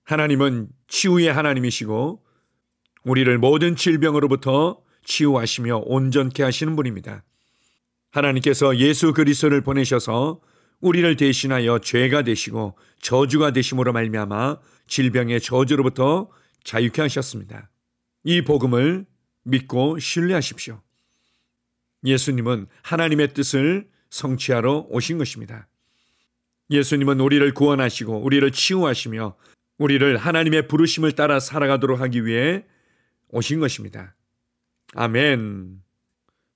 하나님은 치유의 하나님이시고 우리를 모든 질병으로부터 치유하시며 온전케 하시는 분입니다. 하나님께서 예수 그리스도를 보내셔서 우리를 대신하여 죄가 되시고 저주가 되심으로 말미암아 질병의 저주로부터 자유케 하셨습니다. 이 복음을 믿고 신뢰하십시오. 예수님은 하나님의 뜻을 성취하러 오신 것입니다. 예수님은 우리를 구원하시고 우리를 치유하시며 우리를 하나님의 부르심을 따라 살아가도록 하기 위해 오신 것입니다. 아멘.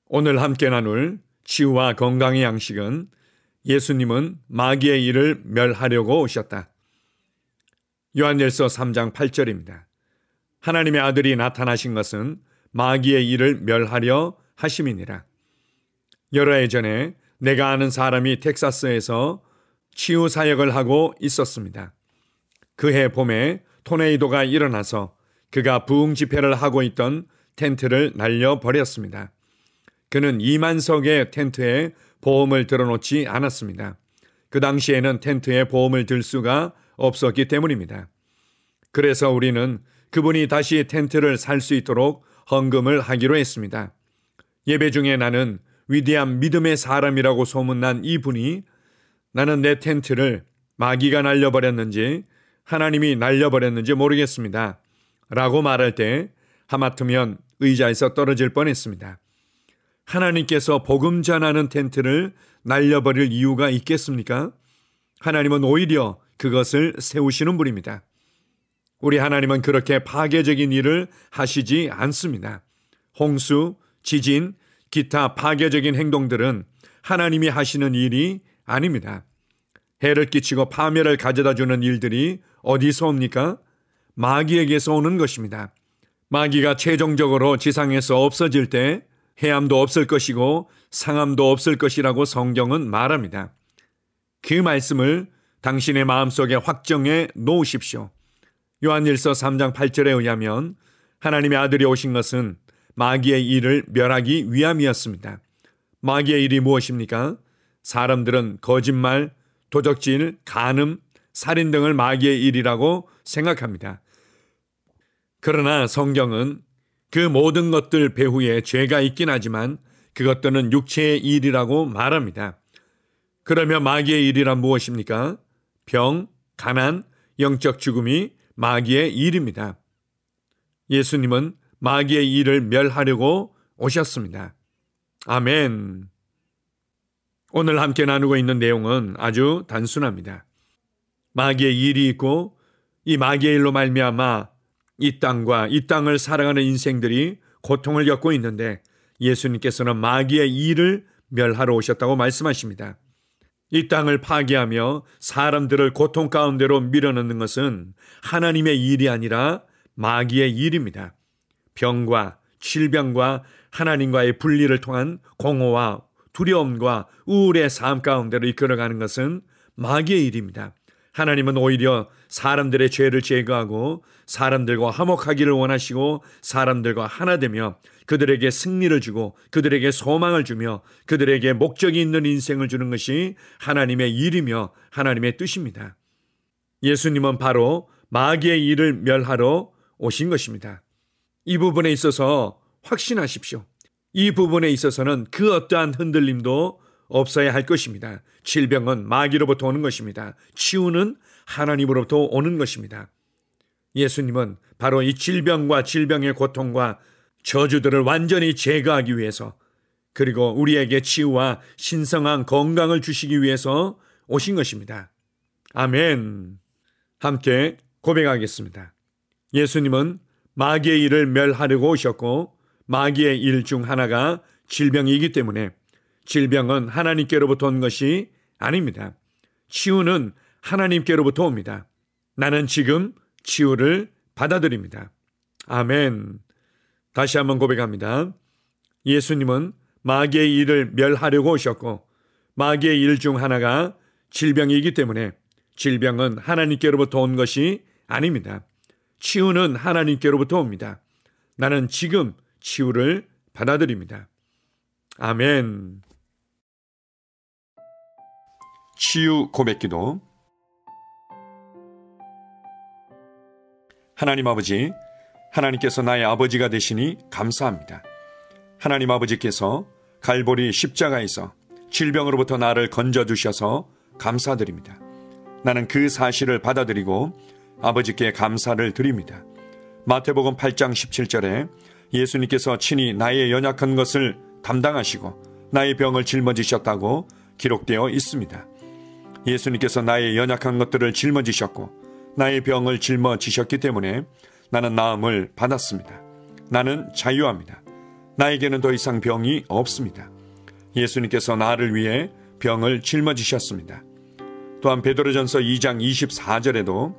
오늘 함께 나눌 치유와 건강의 양식은 예수님은 마귀의 일을 멸하려고 오셨다. 요한일서 3장 8절입니다. 하나님의 아들이 나타나신 것은 마귀의 일을 멸하려 하심이니라. 여러 해 전에 내가 아는 사람이 텍사스에서 치유 사역을 하고 있었습니다. 그해 봄에 토네이도가 일어나서 그가 부흥 집회를 하고 있던 텐트를 날려버렸습니다. 그는 2만 석의 텐트에 보험을 들어놓지 않았습니다. 그 당시에는 텐트에 보험을 들 수가 없었기 때문입니다. 그래서 우리는 그분이 다시 텐트를 살 수 있도록 헌금을 하기로 했습니다. 예배 중에 나는 위대한 믿음의 사람이라고 소문난 이분이 나는 내 텐트를 마귀가 날려버렸는지 하나님이 날려버렸는지 모르겠습니다. 라고 말할 때 하마터면 의자에서 떨어질 뻔했습니다. 하나님께서 복음 전하는 텐트를 날려버릴 이유가 있겠습니까? 하나님은 오히려 그것을 세우시는 분입니다. 우리 하나님은 그렇게 파괴적인 일을 하시지 않습니다. 홍수, 지진, 기타 파괴적인 행동들은 하나님이 하시는 일이 아닙니다. 해를 끼치고 파멸을 가져다 주는 일들이 어디서 옵니까? 마귀에게서 오는 것입니다. 마귀가 최종적으로 지상에서 없어질 때 해암도 없을 것이고 상암도 없을 것이라고 성경은 말합니다. 그 말씀을 당신의 마음속에 확정해 놓으십시오. 요한일서 3장 8절에 의하면 하나님의 아들이 오신 것은 마귀의 일을 멸하기 위함이었습니다. 마귀의 일이 무엇입니까? 사람들은 거짓말, 도적질, 간음, 살인 등을 마귀의 일이라고 생각합니다. 그러나 성경은 그 모든 것들 배후에 죄가 있긴 하지만 그것들은 육체의 일이라고 말합니다. 그러면 마귀의 일이란 무엇입니까? 병, 가난, 영적 죽음이 마귀의 일입니다. 예수님은 마귀의 일을 멸하려고 오셨습니다. 아멘. 오늘 함께 나누고 있는 내용은 아주 단순합니다. 마귀의 일이 있고 이 마귀의 일로 말미암아 이 땅과 이 땅을 살아가는 인생들이 고통을 겪고 있는데 예수님께서는 마귀의 일을 멸하러 오셨다고 말씀하십니다. 이 땅을 파괴하며 사람들을 고통 가운데로 밀어넣는 것은 하나님의 일이 아니라 마귀의 일입니다. 병과 질병과 하나님과의 분리를 통한 공허와 두려움과 우울의 삶 가운데로 이끌어가는 것은 마귀의 일입니다. 하나님은 오히려 사람들의 죄를 제거하고 사람들과 화목하기를 원하시고 사람들과 하나 되며 그들에게 승리를 주고 그들에게 소망을 주며 그들에게 목적이 있는 인생을 주는 것이 하나님의 일이며 하나님의 뜻입니다. 예수님은 바로 마귀의 일을 멸하러 오신 것입니다. 이 부분에 있어서 확신하십시오. 이 부분에 있어서는 그 어떠한 흔들림도 없어야 할 것입니다. 질병은 마귀로부터 오는 것입니다. 치유는 하나님으로부터 오는 것입니다. 예수님은 바로 이 질병과 질병의 고통과 저주들을 완전히 제거하기 위해서 그리고 우리에게 치유와 신성한 건강을 주시기 위해서 오신 것입니다. 아멘. 함께 고백하겠습니다. 예수님은 마귀의 일을 멸하려고 오셨고 마귀의 일 중 하나가 질병이기 때문에 질병은 하나님께로부터 온 것이 아닙니다. 치유는 하나님께로부터 옵니다. 나는 지금 치유를 받아들입니다. 아멘. 다시 한번 고백합니다. 예수님은 마귀의 일을 멸하려고 오셨고 마귀의 일 중 하나가 질병이기 때문에 질병은 하나님께로부터 온 것이 아닙니다. 치유는 하나님께로부터 옵니다. 나는 지금 치유를 받아들입니다. 아멘. 치유 고백기도. 하나님 아버지, 하나님께서 나의 아버지가 되시니 감사합니다. 하나님 아버지께서 갈보리 십자가에서 질병으로부터 나를 건져주셔서 감사드립니다. 나는 그 사실을 받아들이고 아버지께 감사를 드립니다. 마태복음 8장 17절에 예수님께서 친히 나의 연약한 것을 담당하시고 나의 병을 짊어지셨다고 기록되어 있습니다. 예수님께서 나의 연약한 것들을 짊어지셨고 나의 병을 짊어지셨기 때문에 나는 나음을 받았습니다. 나는 자유합니다. 나에게는 더 이상 병이 없습니다. 예수님께서 나를 위해 병을 짊어지셨습니다. 또한 베드로전서 2장 24절에도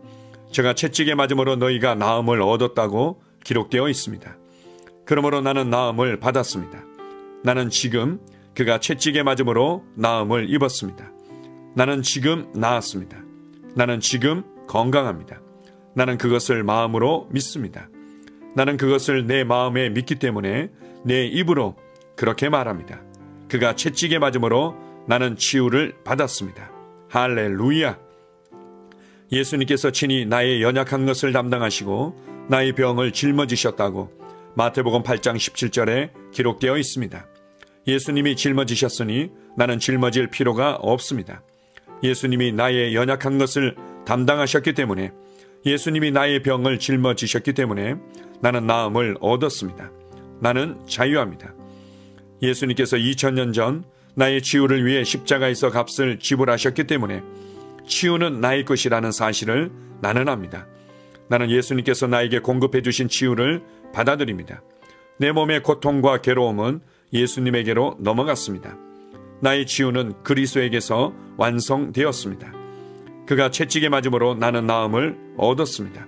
제가 채찍에 맞음으로 너희가 나음을 얻었다고 기록되어 있습니다. 그러므로 나는 나음을 받았습니다. 나는 지금 그가 채찍에 맞음으로 나음을 입었습니다. 나는 지금 나았습니다. 나는 지금 건강합니다. 나는 그것을 마음으로 믿습니다. 나는 그것을 내 마음에 믿기 때문에 내 입으로 그렇게 말합니다. 그가 채찍에 맞음으로 나는 치유를 받았습니다. 할렐루야! 예수님께서 친히 나의 연약한 것을 담당하시고 나의 병을 짊어지셨다고 마태복음 8장 17절에 기록되어 있습니다. 예수님이 짊어지셨으니 나는 짊어질 필요가 없습니다. 예수님이 나의 연약한 것을 담당하셨기 때문에, 예수님이 나의 병을 짊어지셨기 때문에 나는 나음을 얻었습니다. 나는 자유합니다. 예수님께서 2000년 전 나의 치유를 위해 십자가에서 값을 지불하셨기 때문에 치유는 나의 것이라는 사실을 나는 압니다. 나는 예수님께서 나에게 공급해 주신 치유를 받아들입니다. 내 몸의 고통과 괴로움은 예수님에게로 넘어갔습니다. 나의 치유는 그리스도에게서 완성되었습니다. 그가 채찍에 맞음으로 나는 나음을 얻었습니다.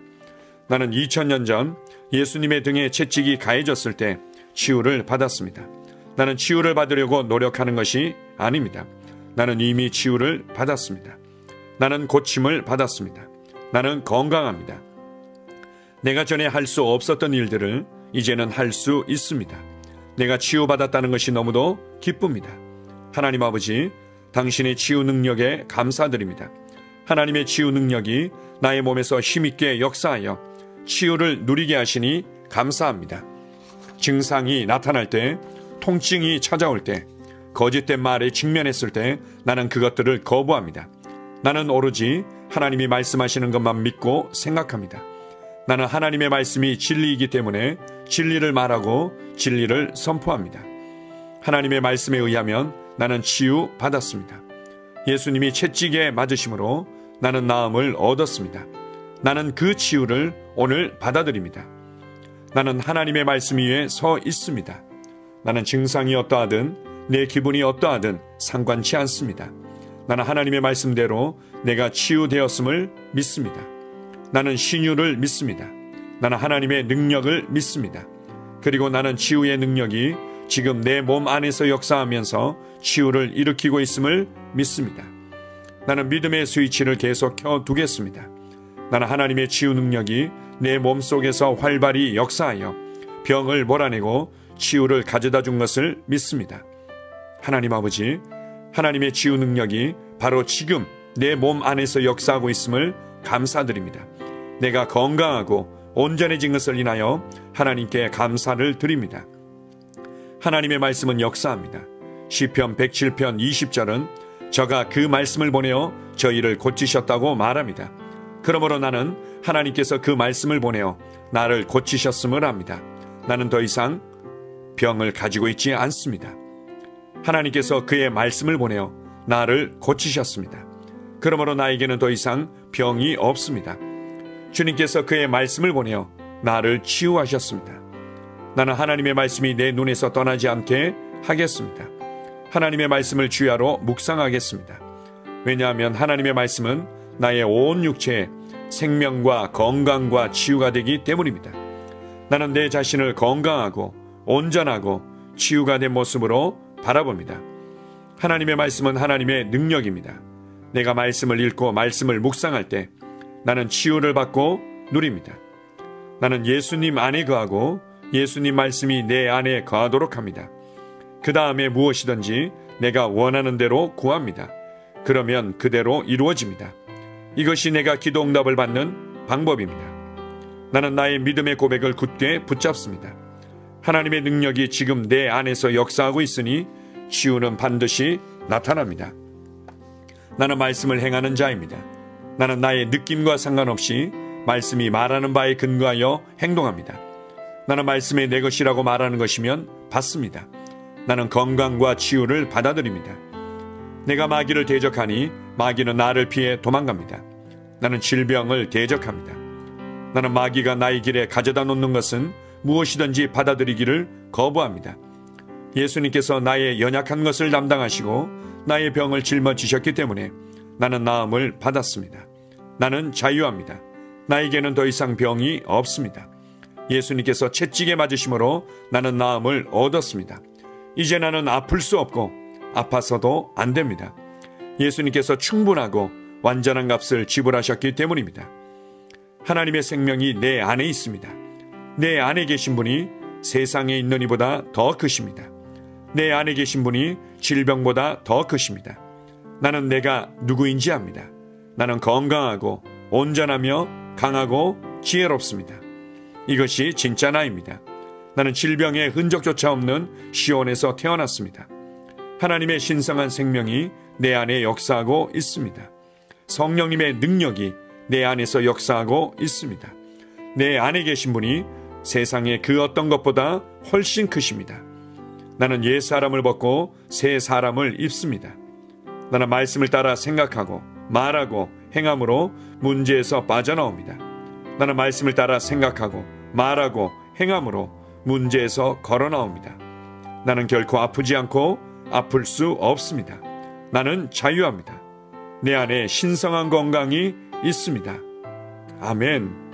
나는 2000년 전 예수님의 등에 채찍이 가해졌을 때 치유를 받았습니다. 나는 치유를 받으려고 노력하는 것이 아닙니다. 나는 이미 치유를 받았습니다. 나는 고침을 받았습니다. 나는 건강합니다. 내가 전에 할 수 없었던 일들을 이제는 할 수 있습니다. 내가 치유받았다는 것이 너무도 기쁩니다. 하나님 아버지, 당신의 치유 능력에 감사드립니다. 하나님의 치유 능력이 나의 몸에서 힘있게 역사하여 치유를 누리게 하시니 감사합니다. 증상이 나타날 때, 통증이 찾아올 때, 거짓된 말에 직면했을 때 나는 그것들을 거부합니다. 나는 오로지 하나님이 말씀하시는 것만 믿고 생각합니다. 나는 하나님의 말씀이 진리이기 때문에 진리를 말하고 진리를 선포합니다. 하나님의 말씀에 의하면 나는 치유 받았습니다. 예수님이 채찍에 맞으심으로 나는 나음을 얻었습니다. 나는 그 치유를 오늘 받아들입니다. 나는 하나님의 말씀 위에 서 있습니다. 나는 증상이 어떠하든 내 기분이 어떠하든 상관치 않습니다. 나는 하나님의 말씀대로 내가 치유되었음을 믿습니다. 나는 신유를 믿습니다. 나는 하나님의 능력을 믿습니다. 그리고 나는 치유의 능력이 지금 내 몸 안에서 역사하면서 치유를 일으키고 있음을 믿습니다. 나는 믿음의 스위치를 계속 켜두겠습니다. 나는 하나님의 치유 능력이 내 몸 속에서 활발히 역사하여 병을 몰아내고 치유를 가져다 준 것을 믿습니다. 하나님 아버지, 하나님의 치유 능력이 바로 지금 내 몸 안에서 역사하고 있음을 감사드립니다. 내가 건강하고 온전해진 것을 인하여 하나님께 감사를 드립니다. 하나님의 말씀은 역사합니다. 시편 107편 20절은 저가 그 말씀을 보내어 저희를 고치셨다고 말합니다. 그러므로 나는 하나님께서 그 말씀을 보내어 나를 고치셨음을 압니다. 나는 더 이상 병을 가지고 있지 않습니다. 하나님께서 그의 말씀을 보내어 나를 고치셨습니다. 그러므로 나에게는 더 이상 병이 없습니다. 주님께서 그의 말씀을 보내어 나를 치유하셨습니다. 나는 하나님의 말씀이 내 눈에서 떠나지 않게 하겠습니다. 하나님의 말씀을 주야로 묵상하겠습니다. 왜냐하면 하나님의 말씀은 나의 온 육체에 생명과 건강과 치유가 되기 때문입니다. 나는 내 자신을 건강하고 온전하고 치유가 된 모습으로 바라봅니다. 하나님의 말씀은 하나님의 능력입니다. 내가 말씀을 읽고 말씀을 묵상할 때 나는 치유를 받고 누립니다. 나는 예수님 안에 거하고 예수님 말씀이 내 안에 거하도록 합니다. 그 다음에 무엇이든지 내가 원하는 대로 구합니다. 그러면 그대로 이루어집니다. 이것이 내가 기도 응답을 받는 방법입니다. 나는 나의 믿음의 고백을 굳게 붙잡습니다. 하나님의 능력이 지금 내 안에서 역사하고 있으니 치유는 반드시 나타납니다. 나는 말씀을 행하는 자입니다. 나는 나의 느낌과 상관없이 말씀이 말하는 바에 근거하여 행동합니다. 나는 말씀이 내 것이라고 말하는 것이면 받습니다. 나는 건강과 치유를 받아들입니다. 내가 마귀를 대적하니 마귀는 나를 피해 도망갑니다. 나는 질병을 대적합니다. 나는 마귀가 나의 길에 가져다 놓는 것은 무엇이든지 받아들이기를 거부합니다. 예수님께서 나의 연약한 것을 담당하시고 나의 병을 짊어지셨기 때문에 나는 나음을 받았습니다. 나는 자유합니다. 나에게는 더 이상 병이 없습니다. 예수님께서 채찍에 맞으심으로 나는 나음을 얻었습니다. 이제 나는 아플 수 없고 아파서도 안 됩니다. 예수님께서 충분하고 완전한 값을 지불하셨기 때문입니다. 하나님의 생명이 내 안에 있습니다. 내 안에 계신 분이 세상에 있는 이보다 더 크십니다. 내 안에 계신 분이 질병보다 더 크십니다. 나는 내가 누구인지 압니다. 나는 건강하고 온전하며 강하고 지혜롭습니다. 이것이 진짜 나입니다. 나는 질병의 흔적조차 없는 시온에서 태어났습니다. 하나님의 신성한 생명이 내 안에 역사하고 있습니다. 성령님의 능력이 내 안에서 역사하고 있습니다. 내 안에 계신 분이 세상의 그 어떤 것보다 훨씬 크십니다. 나는 옛 사람을 벗고 새 사람을 입습니다. 나는 말씀을 따라 생각하고 말하고 행함으로 문제에서 빠져나옵니다. 나는 말씀을 따라 생각하고 말하고 행함으로 문제에서 걸어나옵니다. 나는 결코 아프지 않고 아플 수 없습니다. 나는 자유합니다. 내 안에 신성한 건강이 있습니다. 아멘.